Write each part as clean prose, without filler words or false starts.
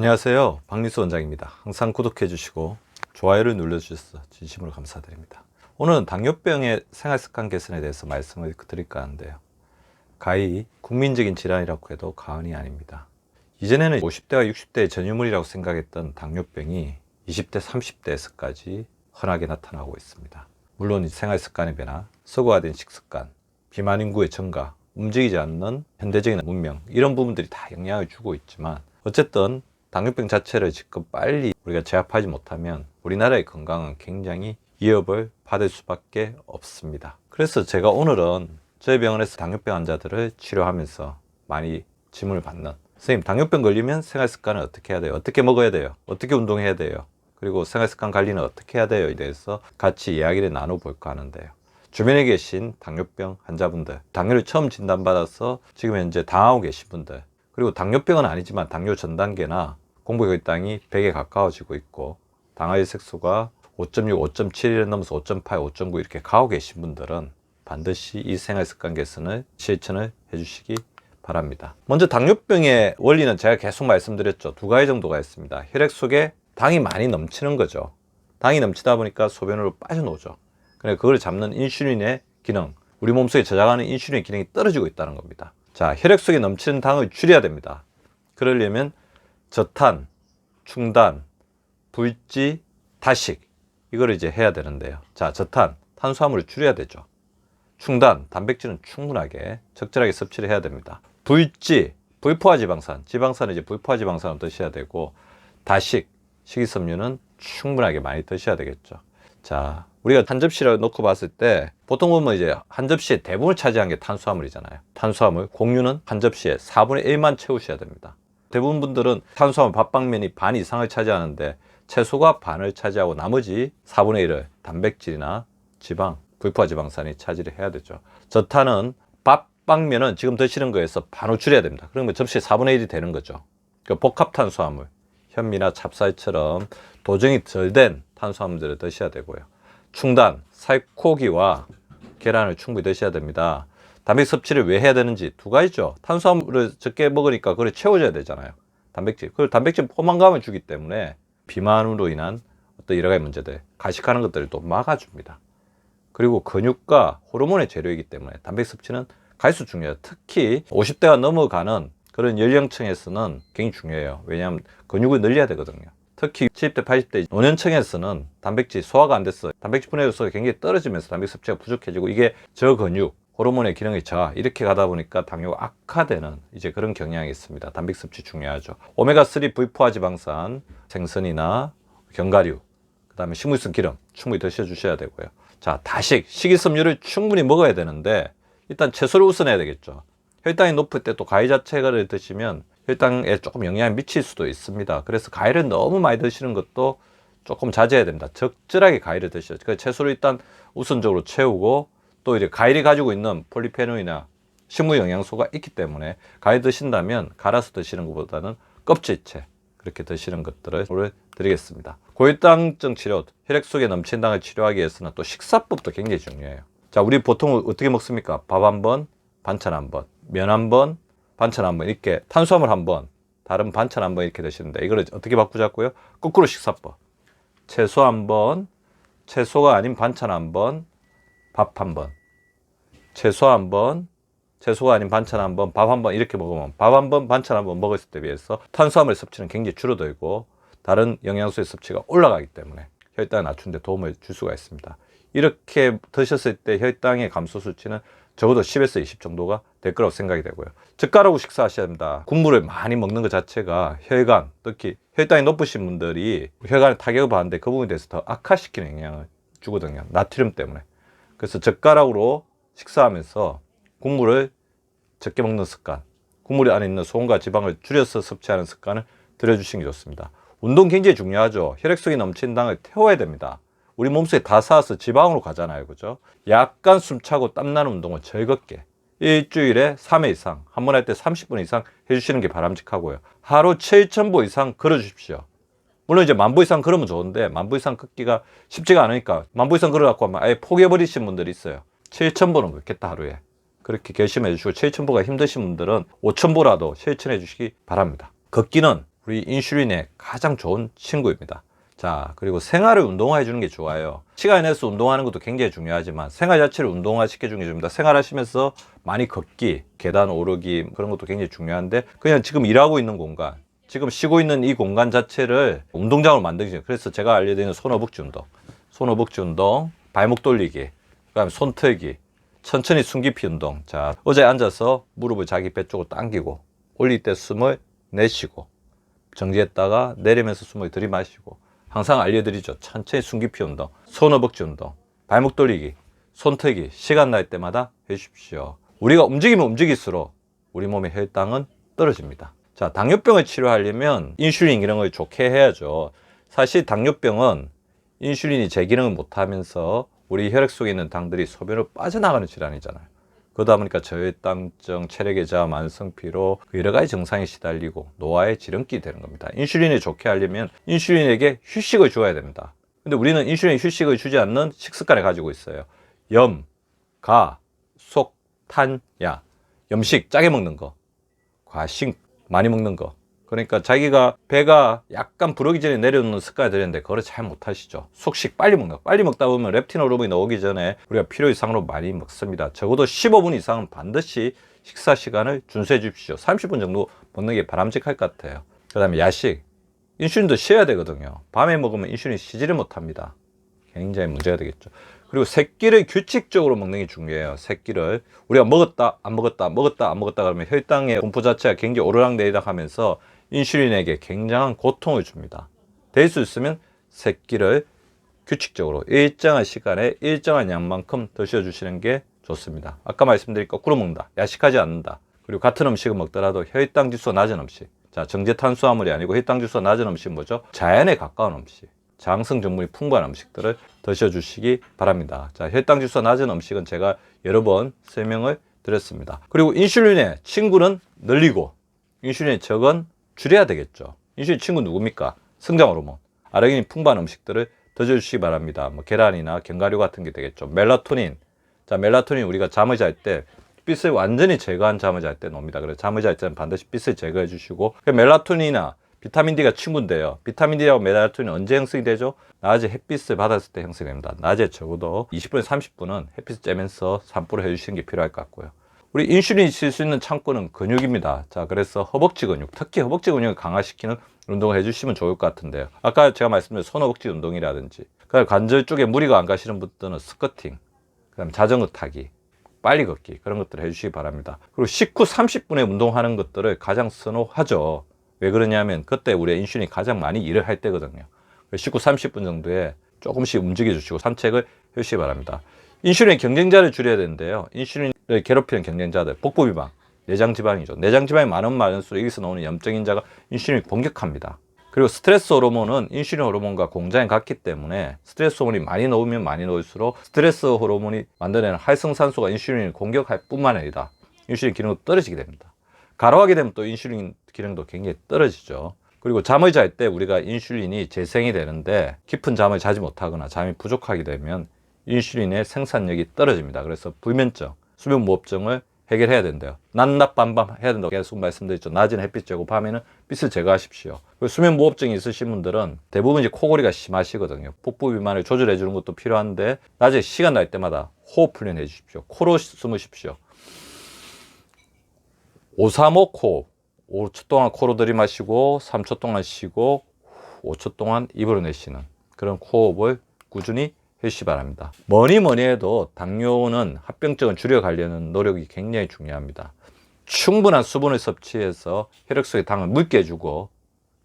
안녕하세요, 박민수 원장입니다. 항상 구독해 주시고 좋아요를 눌러주셔서 진심으로 감사드립니다. 오늘은 당뇨병의 생활습관 개선에 대해서 말씀을 드릴까 하는데요. 가히 국민적인 질환이라고 해도 과언이 아닙니다. 이전에는 50대와 60대의 전유물이라고 생각했던 당뇨병이 20대, 30대에서까지 흔하게 나타나고 있습니다. 물론 생활습관의 변화, 서구화된 식습관, 비만 인구의 증가, 움직이지 않는 현대적인 문명, 이런 부분들이 다 영향을 주고 있지만, 어쨌든 당뇨병 자체를 지금 빨리 우리가 제압하지 못하면 우리나라의 건강은 굉장히 위협을 받을 수밖에 없습니다. 그래서 제가 오늘은 저희 병원에서 당뇨병 환자들을 치료하면서 많이 질문을 받는, 선생님, 당뇨병 걸리면 생활습관을 어떻게 해야 돼요? 어떻게 먹어야 돼요? 어떻게 운동해야 돼요? 그리고 생활습관 관리는 어떻게 해야 돼요? 에 대해서 같이 이야기를 나눠볼까 하는데요. 주변에 계신 당뇨병 환자분들, 당뇨를 처음 진단받아서 지금 현재 당하고 계신 분들, 그리고 당뇨병은 아니지만 당뇨 전 단계나 공복혈당이 100에 가까워지고 있고 당화혈 색소가 5.6, 5.7을 넘어서 5.8, 5.9 이렇게 가고 계신 분들은 반드시 이 생활습관 개선을 실천을 해주시기 바랍니다. 먼저 당뇨병의 원리는 제가 계속 말씀드렸죠. 두 가지 정도가 있습니다. 혈액 속에 당이 많이 넘치는 거죠. 당이 넘치다 보니까 소변으로 빠져나오죠. 그러니까 그걸 잡는 인슐린의 기능, 우리 몸속에 저장하는 인슐린의 기능이 떨어지고 있다는 겁니다. 자, 혈액 속에 넘치는 당을 줄여야 됩니다. 그러려면 저탄, 충단, 불지, 다식, 이거를 이제 해야 되는데요. 자, 저탄, 탄수화물을 줄여야 되죠. 충단, 단백질은 충분하게 적절하게 섭취를 해야 됩니다. 불지, 불포화 지방산, 지방산은 이제 불포화 지방산을 드셔야 되고, 다식, 식이섬유는 충분하게 많이 드셔야 되겠죠. 자, 우리가 한 접시를 놓고 봤을 때 보통 보면 이제 한 접시의 대부분을 차지한 게 탄수화물이잖아요. 탄수화물, 공유는 한 접시에 4분의 1만 채우셔야 됩니다. 대부분 분들은 탄수화물 밥방면이 반 이상을 차지하는데 채소가 반을 차지하고 나머지 4분의 1을 단백질이나 지방, 불포화 지방산이 차지를 해야 되죠. 저탄은 밥방면은 지금 드시는 거에서 반을 줄여야 됩니다. 그러면 접시에 4분의 1이 되는 거죠. 그러니까 복합 탄수화물, 현미나 찹쌀처럼 도정이 덜 된 탄수화물들을 드셔야 되고요. 충단, 살코기와 계란을 충분히 드셔야 됩니다. 단백질 섭취를 왜 해야 되는지 두 가지죠. 탄수화물을 적게 먹으니까 그걸 채워줘야 되잖아요. 단백질. 그리고 단백질 포만감을 주기 때문에 비만으로 인한 어떤 여러 가지 문제들, 가식하는 것들을 또 막아줍니다. 그리고 근육과 호르몬의 재료이기 때문에 단백질 섭취는 갈수록 중요해요. 특히 50대가 넘어가는 그런 연령층에서는 굉장히 중요해요. 왜냐하면 근육을 늘려야 되거든요. 특히 70대, 80대 노년층에서는 단백질 소화가 안 됐어요. 단백질 분해 요소가 굉장히 떨어지면서 단백질 섭취가 부족해지고, 이게 저근육, 호르몬의 기능이 저하, 이렇게 가다 보니까 당뇨가 악화되는 이제 그런 경향이 있습니다. 단백질 섭취 중요하죠. 오메가3 불포화 지방산, 생선이나 견과류, 그 다음에 식물성 기름 충분히 드셔주셔야 되고요. 자, 다식, 식이섬유를 충분히 먹어야 되는데 일단 채소를 우선해야 되겠죠. 혈당이 높을 때 또 과일 자체를 드시면 혈당에 조금 영향을 미칠 수도 있습니다. 그래서 과일을 너무 많이 드시는 것도 조금 자제해야 됩니다. 적절하게 과일을 드셔야 돼요. 채소를 일단 우선적으로 채우고, 또 이제 과일이 가지고 있는 폴리페놀이나 식물 영양소가 있기 때문에 과일 드신다면 갈아서 드시는 것보다는 껍질째 그렇게 드시는 것들을 드리겠습니다. 고혈당증 치료, 혈액 속에 넘치는 당을 치료하기 위해서는 또 식사법도 굉장히 중요해요. 자, 우리 보통 어떻게 먹습니까? 밥 한 번, 반찬 한 번, 면 한 번, 반찬 한 번, 이렇게 탄수화물 한 번, 다른 반찬 한 번 이렇게 드시는데, 이걸 어떻게 바꾸자고요? 거꾸로 식사법. 채소 한 번, 채소가 아닌 반찬 한 번, 밥 한 번, 채소 한 번, 채소가 아닌 반찬 한 번, 밥 한 번, 이렇게 먹으면 밥 한 번, 반찬 한 번 먹었을 때 비해서 탄수화물 섭취는 굉장히 줄어들고 다른 영양소의 섭취가 올라가기 때문에 혈당을 낮추는 데 도움을 줄 수가 있습니다. 이렇게 드셨을 때 혈당의 감소 수치는 적어도 10에서 20 정도가 될 거라고 생각이 되고요. 젓가락으로 식사하셔야 됩니다. 국물을 많이 먹는 것 자체가 혈관, 특히 혈당이 높으신 분들이 혈관에 타격을 받는데 그 부분에 대해서 더 악화시키는 영향을 주거든요. 나트륨 때문에. 그래서 젓가락으로 식사하면서 국물을 적게 먹는 습관, 국물 안에 있는 소금과 지방을 줄여서 섭취하는 습관을 들여주시는 게 좋습니다. 운동 굉장히 중요하죠. 혈액 속에 넘치는 당을 태워야 됩니다. 우리 몸속에 다 쌓아서 지방으로 가잖아요. 그죠? 약간 숨차고 땀나는 운동을 즐겁게 일주일에 3회 이상, 한 번 할 때 30분 이상 해주시는 게 바람직하고요. 하루 7,000보 이상 걸어주십시오. 물론 이제 10,000보 이상 걸으면 좋은데 10,000보 이상 걷기가 쉽지가 않으니까 10,000보 이상 걸어갖고 하면 아예 포기해버리신 분들이 있어요. 7,000보는 걷겠다 하루에. 그렇게 결심해 주시고, 7,000보가 힘드신 분들은 5,000보라도 실천해 주시기 바랍니다. 걷기는 우리 인슐린의 가장 좋은 친구입니다. 자, 그리고 생활을 운동화해 주는 게 좋아요. 시간을 내서 운동하는 것도 굉장히 중요하지만 생활 자체를 운동화 시켜주는 게 좋습니다. 생활하시면서 많이 걷기, 계단 오르기 그런 것도 굉장히 중요한데 그냥 지금 일하고 있는 공간, 지금 쉬고 있는 이 공간 자체를 운동장으로 만들죠. 그래서 제가 알려드리는 손허벅지 운동, 발목 돌리기, 그다음에 손털기, 천천히 숨 깊이 운동. 자, 어제 앉아서 무릎을 자기 배 쪽으로 당기고 올릴 때 숨을 내쉬고 정지했다가 내리면서 숨을 들이마시고 항상 알려드리죠. 천천히 숨 깊이 운동, 손허벅지 운동, 발목 돌리기, 손털기 시간 날 때마다 해주십시오. 우리가 움직이면 움직일수록 우리 몸의 혈당은 떨어집니다. 자, 당뇨병을 치료하려면 인슐린 기능을 좋게 해야죠. 사실 당뇨병은 인슐린이 제 기능을 못하면서 우리 혈액 속에 있는 당들이 소변으로 빠져나가는 질환이잖아요. 그러다 보니까 저혈당증, 체력의 저하, 만성피로 여러 가지 증상에 시달리고 노화의 지름길이 되는 겁니다. 인슐린을 좋게 하려면 인슐린에게 휴식을 줘야 됩니다. 근데 우리는 인슐린 휴식을 주지 않는 식습관을 가지고 있어요. 염, 가, 속, 탄, 야. 염식, 짜게 먹는 거. 과식, 많이 먹는 거. 그러니까 자기가 배가 약간 부르기 전에 내려놓는 습관을 들였는데 그걸 잘 못하시죠. 속식 빨리 먹는 거. 빨리 먹다 보면 렙틴 호르몬이 나오기 전에 우리가 필요 이상으로 많이 먹습니다. 적어도 15분 이상은 반드시 식사 시간을 준수해 주십시오. 30분 정도 먹는 게 바람직할 것 같아요. 그 다음에 야식. 인슐린도 쉬어야 되거든요. 밤에 먹으면 인슐린 쉬지를 못합니다. 굉장히 문제가 되겠죠. 그리고 새끼를 규칙적으로 먹는 게 중요해요. 새끼를 우리가 먹었다 안 먹었다 먹었다 안 먹었다 그러면 혈당의 분포 자체가 굉장히 오르락내리락 하면서 인슐린에게 굉장한 고통을 줍니다. 될 수 있으면 새끼를 규칙적으로 일정한 시간에 일정한 양만큼 드셔주시는 게 좋습니다. 아까 말씀드린 거꾸로 먹는다, 야식하지 않는다, 그리고 같은 음식을 먹더라도 혈당 지수가 낮은 음식. 자, 정제 탄수화물이 아니고 혈당 지수가 낮은 음식은 뭐죠? 자연에 가까운 음식, 장성 전분이 풍부한 음식들을 드셔주시기 바랍니다. 자, 혈당 지수가 낮은 음식은 제가 여러 번 설명을 드렸습니다. 그리고 인슐린의 친구는 늘리고 인슐린의 적은 줄여야 되겠죠. 인슐린 친구 누굽니까? 성장 호르몬, 아르기닌 풍부한 음식들을 드셔주시기 바랍니다. 뭐 계란이나 견과류 같은 게 되겠죠. 멜라토닌. 자, 멜라토닌 우리가 잠을 잘 때 빛을 완전히 제거한 잠을 잘 때 놉니다. 그래서 잠을 잘 때는 반드시 빛을 제거해 주시고, 멜라토닌이나 비타민 D가 친구인데요. 비타민 D하고 멜라토닌 언제 형성이 되죠? 낮에 햇빛을 받았을 때 형성이 됩니다. 낮에 적어도 20분에서 30분은 햇빛을 쬐면서 산보를 해주시는 게 필요할 것 같고요. 우리 인슐린이 칠 수 있는 창구는 근육입니다. 자, 그래서 허벅지 근육, 특히 허벅지 근육을 강화시키는 운동을 해주시면 좋을 것 같은데요. 아까 제가 말씀드린 손허벅지 운동이라든지, 그다음에 관절 쪽에 무리가 안 가시는 분들은 스쿼팅, 그다음에 자전거 타기, 빨리 걷기, 그런 것들을 해주시기 바랍니다. 그리고 식후 30분에 운동하는 것들을 가장 선호하죠. 왜 그러냐면 그때 우리의 인슐린이 가장 많이 일을 할 때거든요. 식후 30분 정도에 조금씩 움직여 주시고 산책을 해주시기 바랍니다. 인슐린 경쟁자를 줄여야 되는데요. 인슐린을 괴롭히는 경쟁자들, 복부 비만, 내장 지방이죠. 내장 지방이 많으면 많을수록 여기서 나오는 염증 인자가 인슐린을 공격합니다. 그리고 스트레스 호르몬은 인슐린 호르몬과 공장이 같기 때문에 스트레스 호르몬이 많이 나오면 많이 나올수록 스트레스 호르몬이 만들어내는 활성산소가 인슐린을 공격할 뿐만 아니라 인슐린 기능도 떨어지게 됩니다. 과로하게 되면 또 인슐린 기능도 굉장히 떨어지죠. 그리고 잠을 잘 때 우리가 인슐린이 재생이 되는데 깊은 잠을 자지 못하거나 잠이 부족하게 되면 인슐린의 생산력이 떨어집니다. 그래서 불면증, 수면무호흡증을 해결해야 된대요. 낮낮 밤밤 해야 된다고 계속 말씀드렸죠. 낮에는 햇빛 쬐고 밤에는 빛을 제거하십시오. 수면무호흡증이 있으신 분들은 대부분 이제 코골이가 심하시거든요. 복부 비만을 조절해 주는 것도 필요한데 낮에 시간 날 때마다 호흡 훈련 해 주십시오. 코로 숨으십시오. 535 호흡. 5초 동안 코로 들이마시고 3초 동안 쉬고 5초 동안 입으로 내쉬는 그런 호흡을 꾸준히 해주시기 바랍니다. 뭐니 해도 당뇨는 합병증을 줄여가려는 노력이 굉장히 중요합니다. 충분한 수분을 섭취해서 혈액 속에 당을 묽게 해주고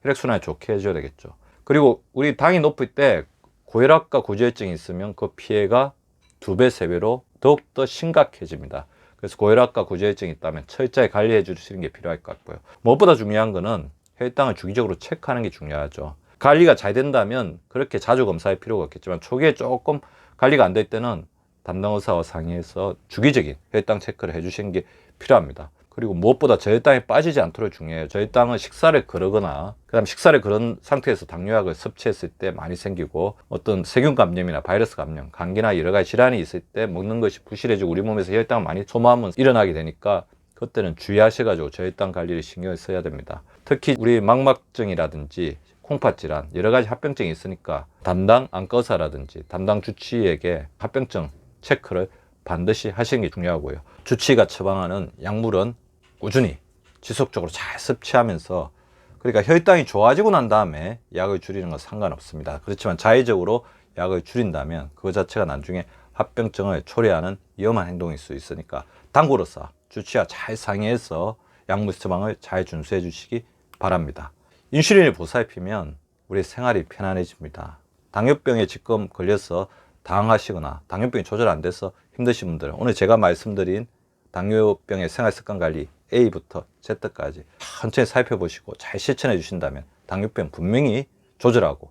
혈액순환을 좋게 해줘야 되겠죠. 그리고 우리 당이 높을 때 고혈압과 고지혈증이 있으면 그 피해가 2배, 3배로 더욱더 심각해집니다. 그래서 고혈압과 고지혈증이 있다면 철저히 관리해 주시는 게 필요할 것 같고요. 무엇보다 중요한 거는 혈당을 주기적으로 체크하는 게 중요하죠. 관리가 잘 된다면 그렇게 자주 검사할 필요가 없겠지만 초기에 조금 관리가 안 될 때는 담당 의사와 상의해서 주기적인 혈당 체크를 해주시는 게 필요합니다. 그리고 무엇보다 저혈당에 빠지지 않도록 중요해요. 저혈당은 식사를 거르거나 그다음 식사를 그런 상태에서 당뇨약을 섭취했을 때 많이 생기고 어떤 세균 감염이나 바이러스 감염, 감기나 여러 가지 질환이 있을 때 먹는 것이 부실해지고 우리 몸에서 혈당을 많이 소모하면 일어나게 되니까 그때는 주의하셔가지고 저혈당 관리를 신경을 써야 됩니다. 특히 우리 망막증이라든지 콩팥질환 여러 가지 합병증이 있으니까 담당 안과의사라든지 담당 주치의에게 합병증 체크를 반드시 하시는 게 중요하고요. 주치의가 처방하는 약물은 꾸준히 지속적으로 잘 섭취하면서, 그러니까 혈당이 좋아지고 난 다음에 약을 줄이는 건 상관없습니다. 그렇지만 자의적으로 약을 줄인다면 그거 자체가 나중에 합병증을 초래하는 위험한 행동일 수 있으니까 당구로서 주치의와 잘 상의해서 약물 처방을 잘 준수해 주시기 바랍니다. 인슐린을 보살피면 우리 생활이 편안해집니다. 당뇨병에 지금 걸려서 당하시거나 당뇨병이 조절 안 돼서 힘드신 분들은 오늘 제가 말씀드린 당뇨병의 생활습관관리 A부터 Z까지 천천히 살펴보시고 잘 실천해 주신다면 당뇨병 분명히 조절하고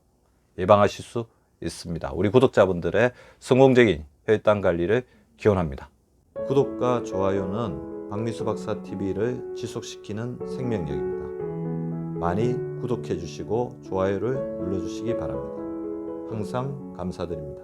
예방하실 수 있습니다. 우리 구독자분들의 성공적인 혈당 관리를 기원합니다. 구독과 좋아요는 박미수 박사 TV를 지속시키는 생명력입니다. 많이 구독해 주시고 좋아요를 눌러 주시기 바랍니다. 항상 감사드립니다.